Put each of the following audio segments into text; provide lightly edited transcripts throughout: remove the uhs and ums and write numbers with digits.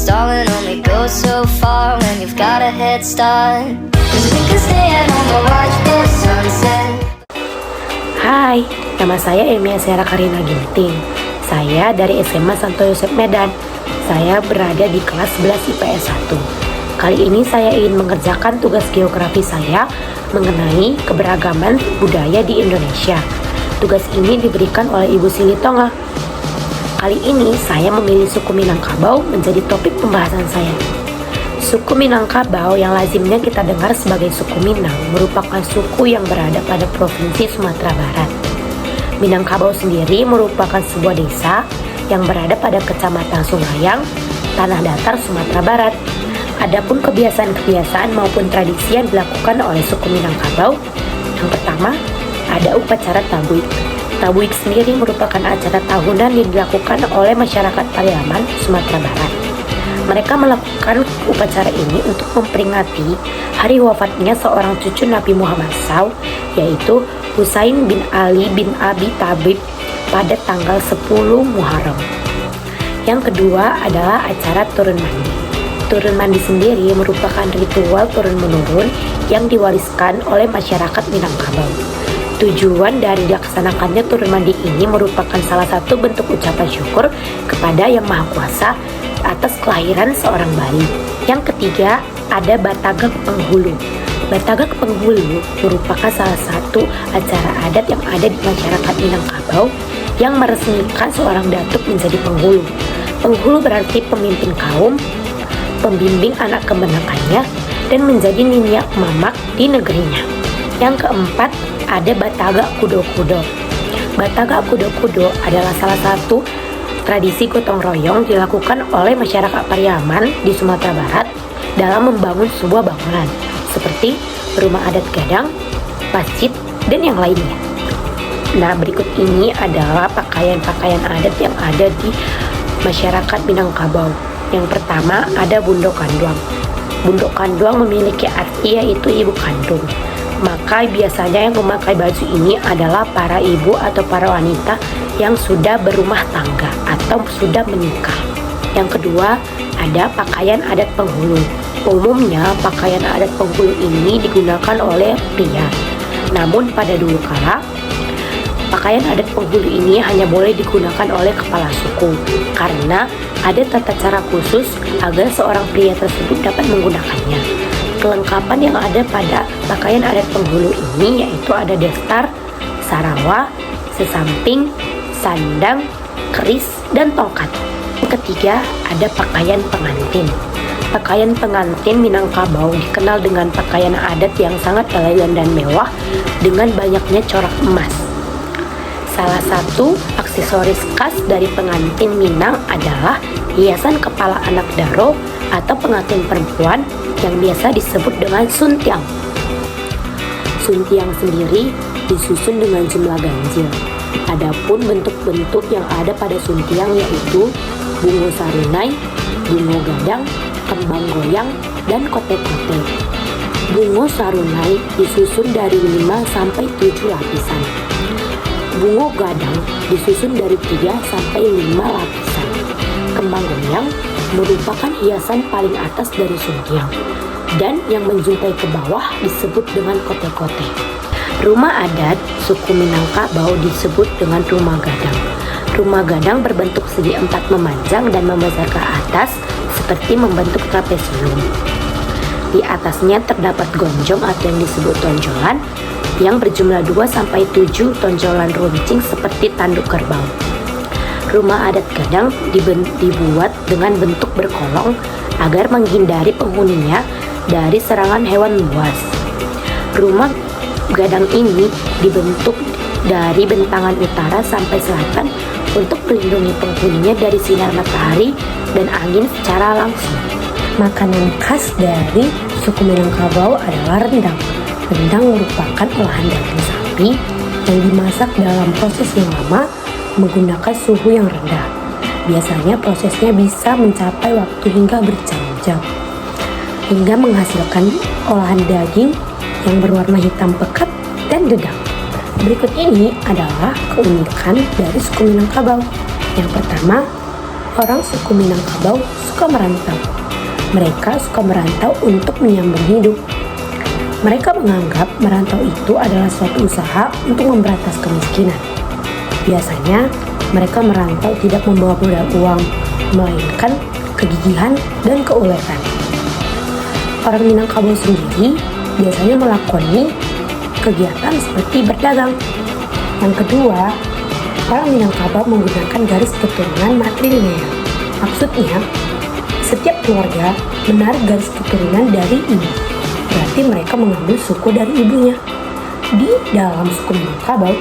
stalling only goes so far when you've got a head start. 'Cause we can stay at home and watch the sunset. Hai, nama saya Emia Sera Karina Ginting. Saya dari SMA Santo Yosep Medan. Saya berada di kelas 11 IPS 1. Kali ini saya ingin mengerjakan tugas geografi saya mengenai keberagaman budaya di Indonesia. Tugas ini diberikan oleh Ibu Sili Tonga. Kali ini saya memilih suku Minangkabau menjadi topik pembahasan saya. Suku Minangkabau yang lazimnya kita dengar sebagai suku Minang merupakan suku yang berada pada Provinsi Sumatera Barat. Minangkabau sendiri merupakan sebuah desa yang berada pada Kecamatan Sungayang, Tanah Datar, Sumatera Barat. Adapun kebiasaan-kebiasaan maupun tradisi yang dilakukan oleh suku Minangkabau, yang pertama ada upacara Tabuik. Tabuik sendiri merupakan acara tahunan yang dilakukan oleh masyarakat Pariaman, Sumatera Barat. Mereka melakukan upacara ini untuk memperingati hari wafatnya seorang cucu Nabi Muhammad SAW, yaitu Husain bin Ali bin Abi Thalib pada tanggal 10 Muharram. Yang kedua adalah acara turun mandi. Turun mandi sendiri merupakan ritual turun-menurun yang diwariskan oleh masyarakat Minangkabau. Tujuan dari dilaksanakannya turun mandi ini merupakan salah satu bentuk ucapan syukur kepada Yang Maha Kuasa atas kelahiran seorang bayi. Yang ketiga ada Batagak Penghulu. Batagak Penghulu merupakan salah satu acara adat yang ada di masyarakat Minangkabau yang meresmikan seorang datuk menjadi penghulu. Penghulu berarti pemimpin kaum, pembimbing anak kemenakannya, dan menjadi niniak mamak di negerinya. Yang keempat ada Batagak Kudo-Kudo. Batagak Kudo-Kudo adalah salah satu tradisi gotong royong dilakukan oleh masyarakat Pariaman di Sumatera Barat dalam membangun sebuah bangunan seperti rumah adat Gadang, masjid, dan yang lainnya. Nah, berikut ini adalah pakaian-pakaian adat yang ada di masyarakat Minangkabau. Yang pertama ada Bundo Kanduang. Bundo Kanduang memiliki arti yaitu ibu kandung. Maka biasanya yang memakai baju ini adalah para ibu atau para wanita yang sudah berumah tangga atau sudah menikah. Yang kedua ada pakaian adat penghulu. Umumnya pakaian adat penghulu ini digunakan oleh pria. Namun pada dulu kala pakaian adat penghulu ini hanya boleh digunakan oleh kepala suku karena ada tata cara khusus agar seorang pria tersebut dapat menggunakannya. Kelengkapan yang ada pada pakaian adat penghulu ini yaitu ada dastar, sarawa, sesamping, sandang, keris, dan tongkat. Yang ketiga ada pakaian pengantin. Pakaian pengantin Minangkabau dikenal dengan pakaian adat yang sangat elegan dan mewah dengan banyaknya corak emas. Salah satu aksesoris khas dari pengantin Minang adalah hiasan kepala anak daro atau pengantin perempuan yang biasa disebut dengan suntiang. Suntiang sendiri disusun dengan jumlah ganjil. Adapun bentuk-bentuk yang ada pada suntiang yaitu bungo sarunai, bungo gadang, kembang goyang, dan kote-kote. Bungo sarunai disusun dari 5 sampai 7 lapisan. Bungo gadang disusun dari 3 sampai 5 lapisan. Kembang goyang merupakan hiasan paling atas dari suntiang dan yang menjuntai ke bawah disebut dengan kote-kote. Rumah adat suku Minangkabau disebut dengan rumah gadang. Rumah gadang berbentuk segi empat memanjang dan membesar ke atas seperti membentuk trapesium. Di atasnya terdapat gonjong atau yang disebut tonjolan yang berjumlah 2-7 tonjolan runcing seperti tanduk kerbau. Rumah adat gadang dibuat dengan bentuk berkolong agar menghindari penghuninya dari serangan hewan buas. Rumah gadang ini dibentuk dari bentangan utara sampai selatan untuk melindungi penghuninya dari sinar matahari dan angin secara langsung. Makanan khas dari suku Minangkabau adalah rendang. Rendang merupakan olahan daging sapi yang dimasak dalam proses yang lama menggunakan suhu yang rendah. Biasanya prosesnya bisa mencapai waktu hingga berjam-jam, hingga menghasilkan olahan daging yang berwarna hitam pekat dan dedang. Berikut ini adalah keunikan dari suku Minangkabau. Yang pertama, Orang suku Minangkabau suka merantau. Mereka suka merantau untuk menyambung hidup. Mereka menganggap merantau itu adalah suatu usaha untuk memberantas kemiskinan. Biasanya, mereka merantau tidak membawa modal uang, melainkan kegigihan dan keuletan. Orang Minangkabau sendiri biasanya melakoni kegiatan seperti berdagang. Yang kedua, orang Minangkabau menggunakan garis keturunan matrilineal. Maksudnya, setiap keluarga menarik garis keturunan dari ibu. Berarti mereka mengambil suku dari ibunya. Di dalam suku Minangkabau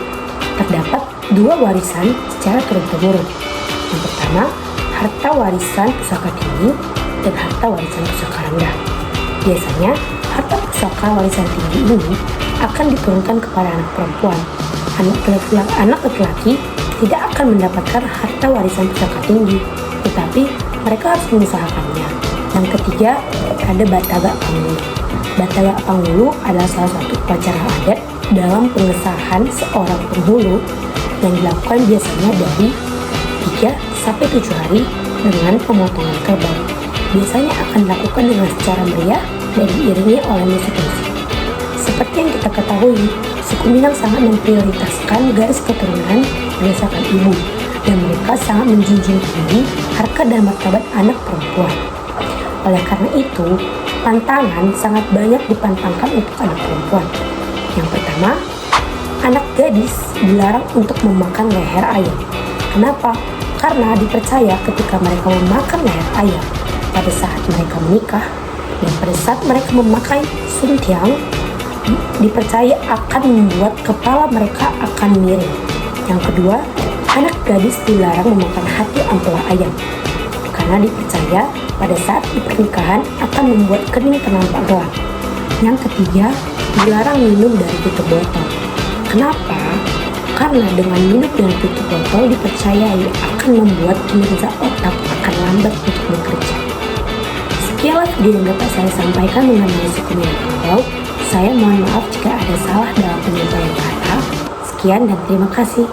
terdapat dua warisan secara turun-temurun. Yang pertama, harta warisan pusaka tinggi dan harta warisan pusaka rendah. Biasanya, harta pusaka warisan tinggi ini akan diturunkan kepada anak perempuan. Anak laki-laki tidak akan mendapatkan harta warisan pusaka tinggi, tetapi mereka harus mengusahakannya. Yang ketiga, ada Bataga Panggulu. Bataga Panggulu adalah salah satu upacara adat dalam pengesahan seorang penghulu yang dilakukan biasanya dari 3-7 hari dengan pemotongan kerbau. Biasanya akan dilakukan dengan secara meriah dan diiringi oleh musik-musik. Seperti yang kita ketahui, suku Minang sangat memprioritaskan garis keturunan berdasarkan ibu, dan mereka sangat menjunjung tinggi harkat dan martabat anak perempuan. Oleh karena itu, pantangan sangat banyak dipantangkan untuk anak perempuan. Yang pertama, anak gadis dilarang untuk memakan leher ayam. Kenapa? Karena dipercaya ketika mereka memakan leher ayam pada saat mereka menikah dan pada saat mereka memakai suntiang, dipercaya akan membuat kepala mereka akan miring. Yang kedua, anak gadis dilarang memakan hati ampela ayam karena dipercaya pada saat di pernikahan akan membuat kening ternampak gelap. Yang ketiga, dilarang minum dari tutup botol. Kenapa? Karena dengan minum dari tutup botol dipercayai akan membuat kinerja otak akan lambat untuk bekerja. Sekianlah video yang dapat saya sampaikan mengenai suku Minangkabau. Saya mohon maaf jika ada salah dalam penyampaian kata. Sekian dan terima kasih.